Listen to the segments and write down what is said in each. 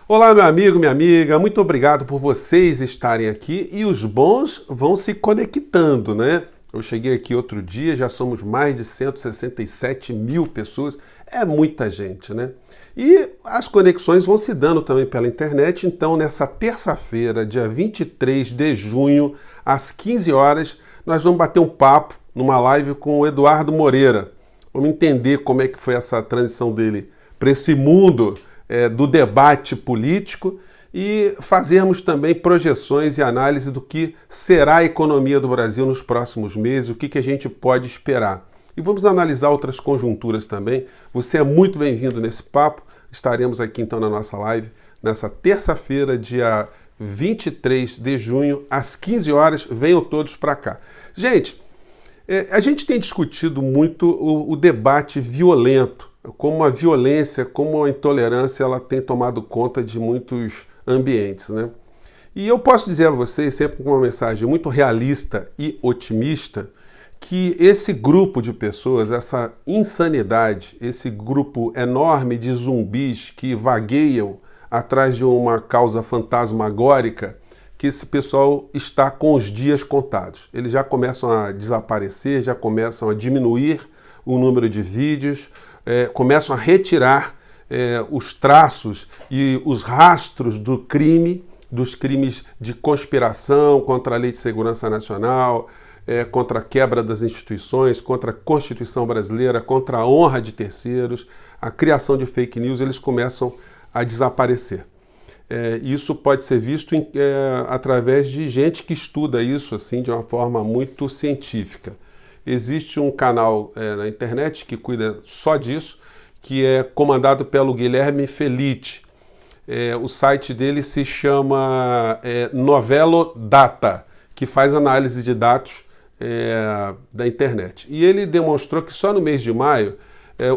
Olá, meu amigo, minha amiga, muito obrigado por vocês estarem aqui e os bons vão se conectando, né? Eu cheguei aqui outro dia, já somos mais de 167 mil pessoas, é muita gente, né? E as conexões vão se dando também pela internet, então nessa terça-feira, dia 23 de junho, às 15 horas, nós vamos bater um papo numa live com o Eduardo Moreira. Vamos entender como é que foi essa transição dele para esse mundo do debate político e fazermos também projeções e análise do que será a economia do Brasil nos próximos meses, o que a gente pode esperar. E vamos analisar outras conjunturas também. Você é muito bem-vindo nesse papo. Estaremos aqui então na nossa live nessa terça-feira, dia 23 de junho, às 15 horas. Venham todos para cá. Gente, a gente tem discutido muito o debate violento, como a violência, como a intolerância, ela tem tomado conta de muitos ambientes, né? E eu posso dizer a vocês, sempre com uma mensagem muito realista e otimista, que esse grupo de pessoas, essa insanidade, esse grupo enorme de zumbis que vagueiam atrás de uma causa fantasmagórica, que esse pessoal está com os dias contados. Eles já começam a desaparecer, já começam a diminuir o número de vídeos, começam a retirar os traços e os rastros do crime, dos crimes de conspiração contra a Lei de Segurança Nacional, contra a quebra das instituições, contra a Constituição brasileira, contra a honra de terceiros, a criação de fake news, eles começam a desaparecer. Isso pode ser visto através de gente que estuda isso assim de uma forma muito científica. Existe um canal na internet que cuida só disso, que é comandado pelo Guilherme Felitti. O site dele se chama Novelo Data, que faz análise de dados da internet. E ele demonstrou que só no mês de maio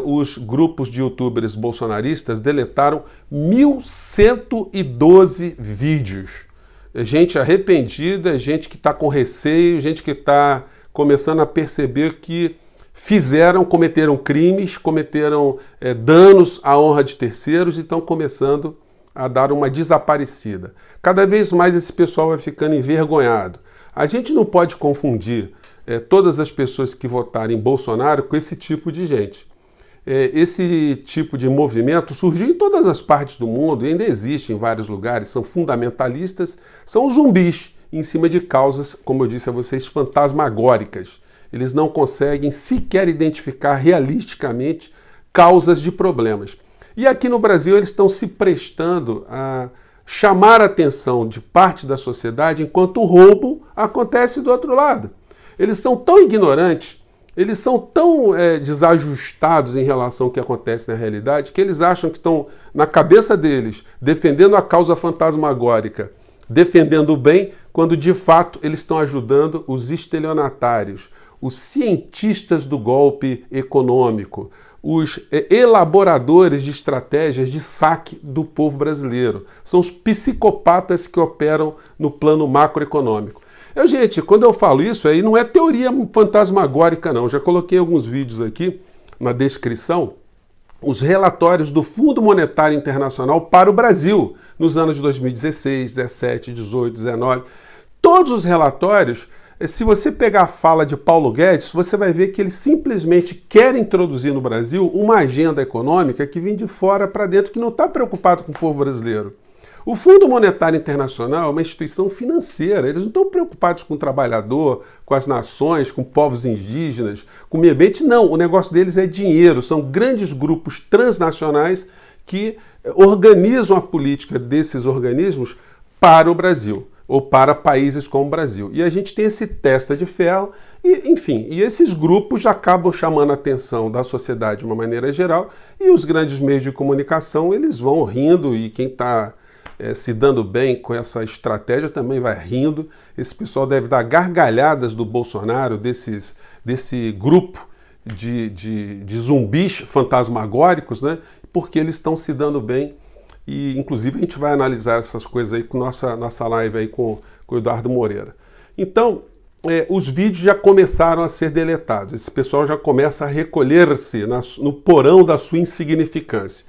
os grupos de youtubers bolsonaristas deletaram 1.112 vídeos. Gente arrependida, gente que está com receio, gente que está começando a perceber que cometeram crimes, cometeram danos à honra de terceiros e estão começando a dar uma desaparecida. Cada vez mais esse pessoal vai ficando envergonhado. A gente não pode confundir todas as pessoas que votaram em Bolsonaro com esse tipo de gente. Esse tipo de movimento surgiu em todas as partes do mundo, ainda existe em vários lugares, são fundamentalistas, são zumbis em cima de causas, como eu disse a vocês, fantasmagóricas. Eles não conseguem sequer identificar realisticamente causas de problemas. E aqui no Brasil eles estão se prestando a chamar a atenção de parte da sociedade enquanto o roubo acontece do outro lado. Eles são tão ignorantes, eles são tão desajustados em relação ao que acontece na realidade, que eles acham que estão, na cabeça deles, defendendo a causa fantasmagórica, defendendo o bem, quando de fato eles estão ajudando os estelionatários, os cientistas do golpe econômico, os elaboradores de estratégias de saque do povo brasileiro. São os psicopatas que operam no plano macroeconômico. Gente, quando eu falo isso aí, não é teoria fantasmagórica não. Já coloquei alguns vídeos aqui na descrição, os relatórios do Fundo Monetário Internacional para o Brasil, nos anos de 2016, 17, 18, 19. Todos os relatórios, se você pegar a fala de Paulo Guedes, você vai ver que ele simplesmente quer introduzir no Brasil uma agenda econômica que vem de fora para dentro, que não está preocupado com o povo brasileiro. O Fundo Monetário Internacional é uma instituição financeira, eles não estão preocupados com o trabalhador, com as nações, com povos indígenas, com o meio ambiente, não. O negócio deles é dinheiro, são grandes grupos transnacionais que organizam a política desses organismos para o Brasil, ou para países como o Brasil. E a gente tem esse testa de ferro, e, enfim, e esses grupos acabam chamando a atenção da sociedade de uma maneira geral, e os grandes meios de comunicação, eles vão rindo, e quem está se dando bem com essa estratégia também vai rindo. Esse pessoal deve dar gargalhadas do Bolsonaro, desse grupo de zumbis fantasmagóricos, né? Porque eles estão se dando bem. E, inclusive, a gente vai analisar essas coisas aí com nossa live aí com o Eduardo Moreira. Então, os vídeos já começaram a ser deletados. Esse pessoal já começa a recolher-se no porão da sua insignificância.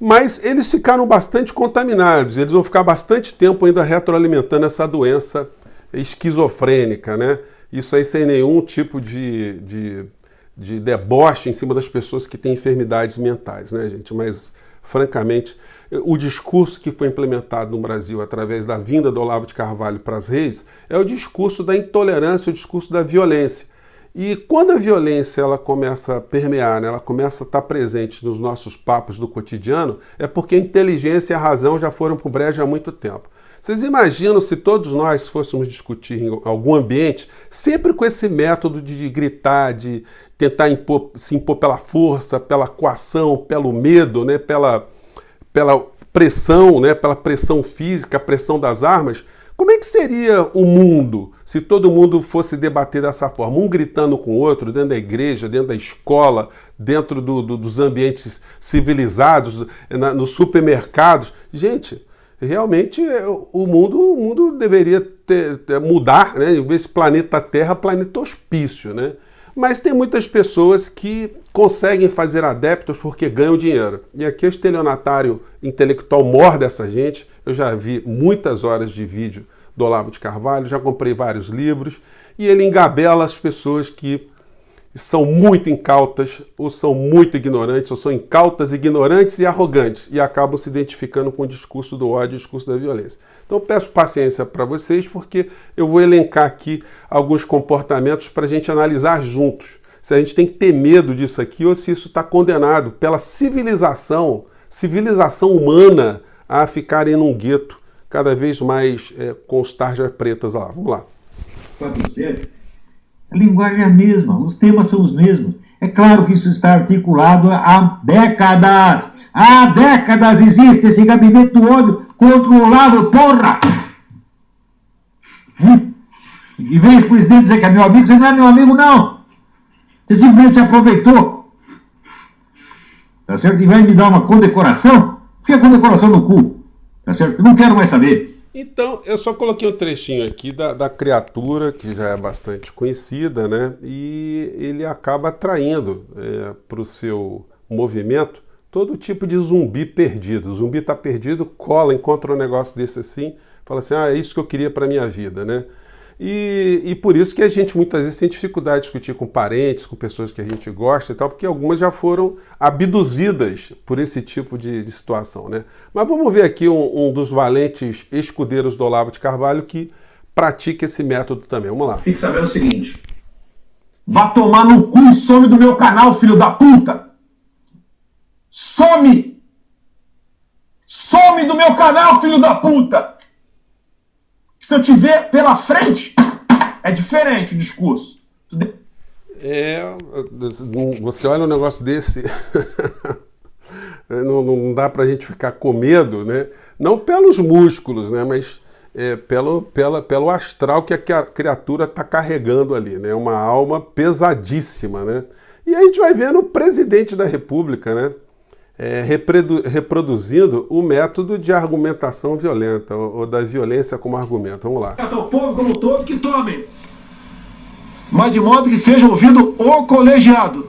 Mas eles ficaram bastante contaminados, eles vão ficar bastante tempo ainda retroalimentando essa doença esquizofrênica, né? Isso aí sem nenhum tipo de deboche em cima das pessoas que têm enfermidades mentais, né, gente? Mas, francamente, o discurso que foi implementado no Brasil através da vinda do Olavo de Carvalho para as redes é o discurso da intolerância, o discurso da violência. E quando a violência ela começa a permear, né, ela começa a estar presente nos nossos papos do cotidiano, é porque a inteligência e a razão já foram para o brejo há muito tempo. Vocês imaginam se todos nós fôssemos discutir em algum ambiente, sempre com esse método de gritar, de tentar se impor pela força, pela coação, pelo medo, né, pela pressão, né, pela pressão física, a pressão das armas? Como é que seria o mundo se todo mundo fosse debater dessa forma? Um gritando com o outro, dentro da igreja, dentro da escola, dentro dos ambientes civilizados, nos supermercados. Gente, realmente o mundo deveria mudar, né? Esse planeta Terra, planeta hospício, né? Mas tem muitas pessoas que conseguem fazer adeptos porque ganham dinheiro. E aqui o estelionatário intelectual morde essa gente. Eu já vi muitas horas de vídeo do Olavo de Carvalho, já comprei vários livros, e ele engabela as pessoas que são muito incautas, ou são muito ignorantes, ou são incautas, ignorantes e arrogantes, e acabam se identificando com o discurso do ódio e o discurso da violência. Então peço paciência para vocês, porque eu vou elencar aqui alguns comportamentos para a gente analisar juntos. Se a gente tem que ter medo disso aqui, ou se isso está condenado pela civilização humana a ficarem num gueto cada vez mais com os tarjas pretas lá. Vamos lá. A linguagem é a mesma, os temas são os mesmos. É claro que isso está articulado há décadas. Há décadas existe esse gabinete do ódio contra o Olavo, porra! E vem o presidente dizer que é meu amigo, você não é meu amigo, não. Você simplesmente se aproveitou. Tá certo? E vai me dar uma condecoração? Por que a condecoração no cu? Tá certo? Eu não quero mais saber. Então, eu só coloquei um trechinho aqui da criatura, que já é bastante conhecida, né? E ele acaba atraindo para o seu movimento todo tipo de zumbi perdido. O zumbi está perdido, cola, encontra um negócio desse assim, fala assim, é isso que eu queria para a minha vida, né? E por isso que a gente muitas vezes tem dificuldade de discutir com parentes, com pessoas que a gente gosta e tal, porque algumas já foram abduzidas por esse tipo de situação, né? Mas vamos ver aqui um dos valentes escudeiros do Olavo de Carvalho que pratica esse método também. Vamos lá. Fique sabendo o seguinte. Vá tomar no cu e some do meu canal, filho da puta! Some! Some do meu canal, filho da puta! Se eu te ver pela frente, é diferente o discurso. Você olha um negócio desse, não dá pra gente ficar com medo, né? Não pelos músculos, né? Mas pelo astral que a criatura está carregando ali, né? Uma alma pesadíssima, né? E a gente vai vendo o presidente da República, né? Reproduzindo o método de argumentação violenta, ou da violência como argumento. Vamos lá. O povo como todo que tome, mas de modo que seja ouvido o colegiado.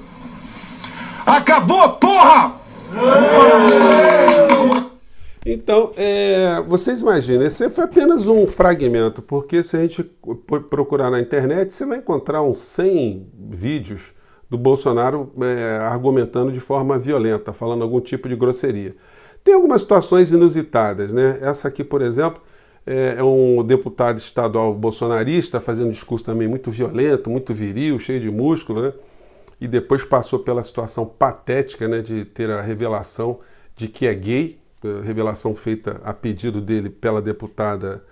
Acabou, porra! Então, vocês imaginam, esse foi apenas um fragmento, porque se a gente procurar na internet, você vai encontrar uns 100 vídeos do Bolsonaro argumentando de forma violenta, falando algum tipo de grosseria. Tem algumas situações inusitadas, né? Essa aqui, por exemplo, é um deputado estadual bolsonarista fazendo um discurso também muito violento, muito viril, cheio de músculo, né? E depois passou pela situação patética, né, de ter a revelação de que é gay, revelação feita a pedido dele pela deputada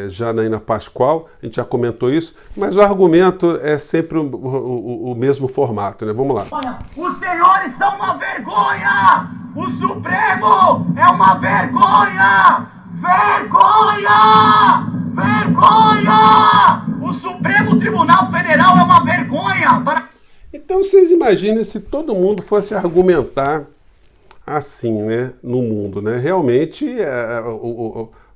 Janaína Pascoal, a gente já comentou isso, mas o argumento é sempre o mesmo formato, né? Vamos lá. Olha, os senhores são uma vergonha! O Supremo é uma vergonha! Vergonha! Vergonha! O Supremo Tribunal Federal é uma vergonha! Então vocês imaginem se todo mundo fosse argumentar assim, né, no mundo, né? Realmente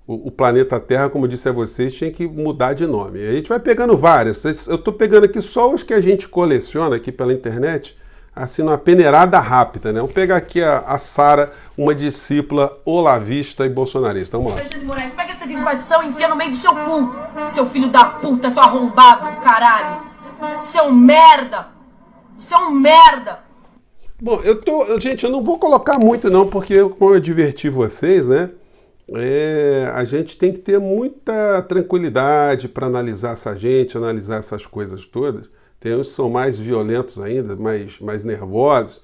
o planeta Terra, como eu disse a vocês, tinha que mudar de nome. A gente vai pegando várias. Eu estou pegando aqui só os que a gente coleciona aqui pela internet. assim, numa peneirada rápida, né? Vamos pegar aqui a Sara, uma discípula olavista e bolsonarista. Vamos lá. Alexandre Moraes, pega essa dedicação e enfia no meio do seu cu, seu filho da puta, seu arrombado do caralho. Seu merda. Seu merda. Bom, gente, eu não vou colocar muito não, porque como eu diverti vocês, né? A gente tem que ter muita tranquilidade para analisar essa gente, analisar essas coisas todas. Tem uns que são mais violentos ainda, mais nervosos.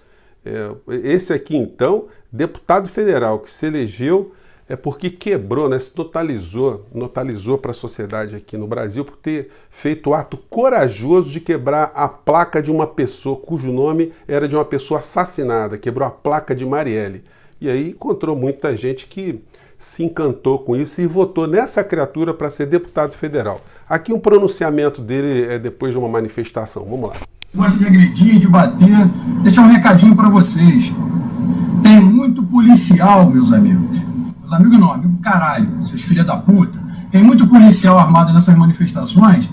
Esse aqui, então, deputado federal que se elegeu porque quebrou, né, se notalizou para a sociedade aqui no Brasil por ter feito o ato corajoso de quebrar a placa de uma pessoa cujo nome era de uma pessoa assassinada, quebrou a placa de Marielle. E aí encontrou muita gente que se encantou com isso e votou nessa criatura para ser deputado federal. Aqui um pronunciamento dele depois de uma manifestação. Vamos lá. Gosto de agredir, de bater. Deixar um recadinho para vocês. Tem muito policial, meus amigos. Meus amigos não, amigo caralho, seus filhos da puta. Tem muito policial armado nessas manifestações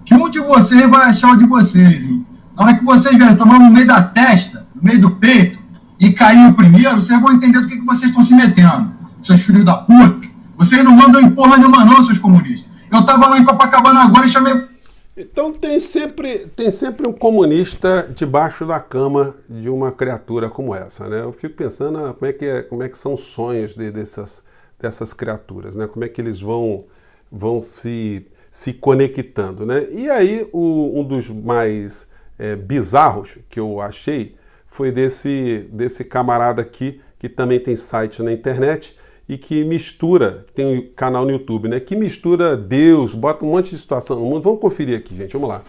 que um de vocês vai achar o de vocês, hein? Na hora que vocês vierem tomar no meio da testa, no meio do peito, e cair o primeiro, vocês vão entender do que vocês estão se metendo. Seus filhos da puta. Vocês não mandam em porra nenhuma não, seus comunistas. Eu tava lá em Copacabana agora e chamei... Então tem sempre um comunista debaixo da cama de uma criatura como essa, né? Eu fico pensando como é que são os sonhos dessas criaturas, né? Como é que eles vão se conectando, né? E aí um dos mais bizarros que eu achei foi desse camarada aqui, que também tem site na internet, e que mistura, tem um canal no YouTube, né? Que mistura Deus, bota um monte de situação no mundo. Vamos conferir aqui, gente, vamos lá.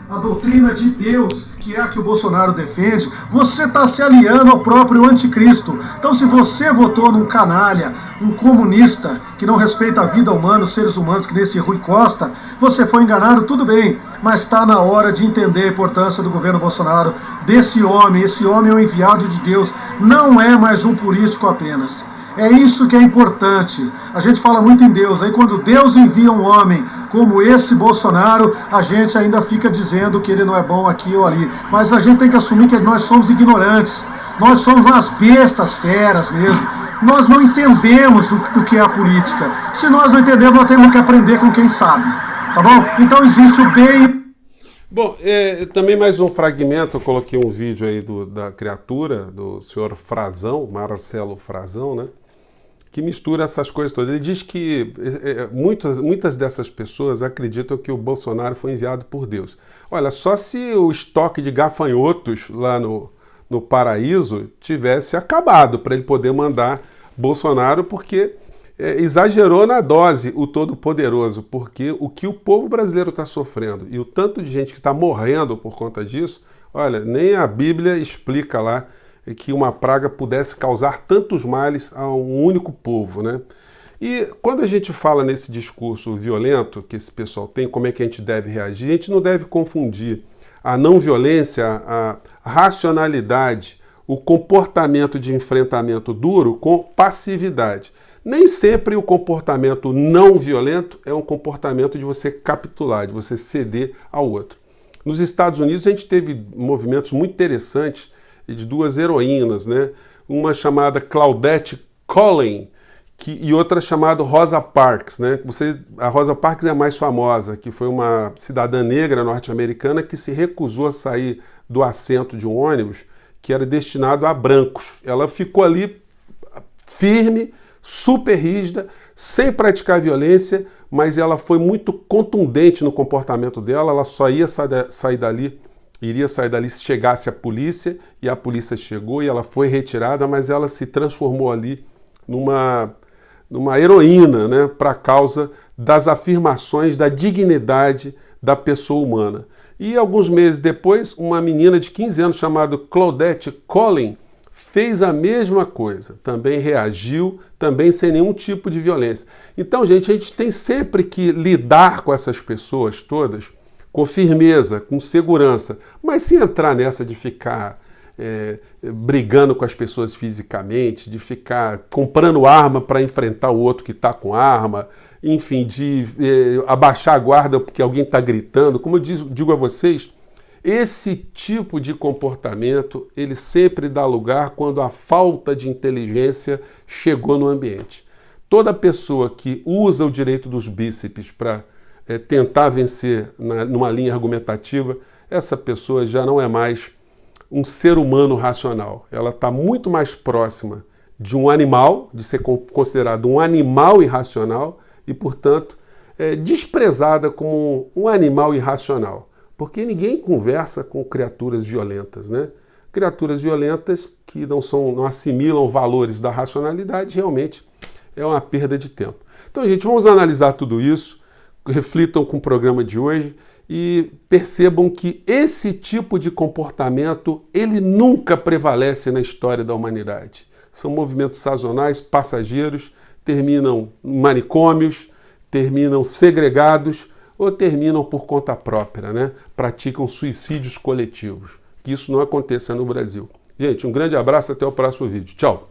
A doutrina de Deus, que é a que o Bolsonaro defende, você está se aliando ao próprio anticristo. Então, se você votou num canalha, um comunista, que não respeita a vida humana, os seres humanos, que nem esse Rui Costa, você foi enganado, tudo bem, mas está na hora de entender a importância do governo Bolsonaro, desse homem. Esse homem é um enviado de Deus, não é mais um político apenas. É isso que é importante. A gente fala muito em Deus. Aí quando Deus envia um homem como esse Bolsonaro, a gente ainda fica dizendo que ele não é bom aqui ou ali. Mas a gente tem que assumir que nós somos ignorantes. Nós somos umas bestas feras mesmo. Nós não entendemos do que é a política. Se nós não entendemos, nós temos que aprender com quem sabe. Tá bom? Então existe o bem... Bom, também mais um fragmento, eu coloquei um vídeo aí da criatura, do senhor Frazão, Marcelo Frazão, né? Que mistura essas coisas todas. Ele diz que muitas dessas pessoas acreditam que o Bolsonaro foi enviado por Deus. Olha, só se o estoque de gafanhotos lá no paraíso tivesse acabado para ele poder mandar Bolsonaro, porque exagerou na dose o Todo-Poderoso, porque o que o povo brasileiro está sofrendo e o tanto de gente que está morrendo por conta disso, olha, nem a Bíblia explica lá que uma praga pudesse causar tantos males a um único povo, né? E quando a gente fala nesse discurso violento que esse pessoal tem, como é que a gente deve reagir, a gente não deve confundir a não violência, a racionalidade, o comportamento de enfrentamento duro com passividade. Nem sempre o comportamento não violento é um comportamento de você capitular, de você ceder ao outro. Nos Estados Unidos a gente teve movimentos muito interessantes de duas heroínas, né? Uma chamada Claudette Collen e outra chamada Rosa Parks, né? A Rosa Parks é a mais famosa, que foi uma cidadã negra norte-americana que se recusou a sair do assento de um ônibus que era destinado a brancos. Ela ficou ali firme, super rígida, sem praticar violência, mas ela foi muito contundente no comportamento dela. Ela só ia iria sair dali se chegasse a polícia, e a polícia chegou e ela foi retirada, mas ela se transformou ali numa heroína, né, para a causa das afirmações da dignidade da pessoa humana. E alguns meses depois, uma menina de 15 anos chamada Claudette Collen fez a mesma coisa, também reagiu, também sem nenhum tipo de violência. Então, gente, a gente tem sempre que lidar com essas pessoas todas com firmeza, com segurança, mas sem entrar nessa de ficar brigando com as pessoas fisicamente, de ficar comprando arma para enfrentar o outro que está com arma, enfim, de abaixar a guarda porque alguém está gritando. Como eu digo a vocês, Esse tipo de comportamento, ele sempre dá lugar quando a falta de inteligência chegou no ambiente. Toda pessoa que usa o direito dos bíceps para tentar vencer numa linha argumentativa, essa pessoa já não é mais um ser humano racional. Ela está muito mais próxima de um animal, de ser considerado um animal irracional e, portanto, desprezada como um animal irracional. Porque ninguém conversa com criaturas violentas, né? Criaturas violentas que não assimilam valores da racionalidade, realmente é uma perda de tempo. Então, gente, vamos analisar tudo isso, reflitam com o programa de hoje e percebam que esse tipo de comportamento, ele nunca prevalece na história da humanidade. São movimentos sazonais, passageiros, terminam em manicômios, terminam segregados ou terminam por conta própria, né? Praticam suicídios coletivos. Que isso não aconteça no Brasil. Gente, um grande abraço, até o próximo vídeo. Tchau!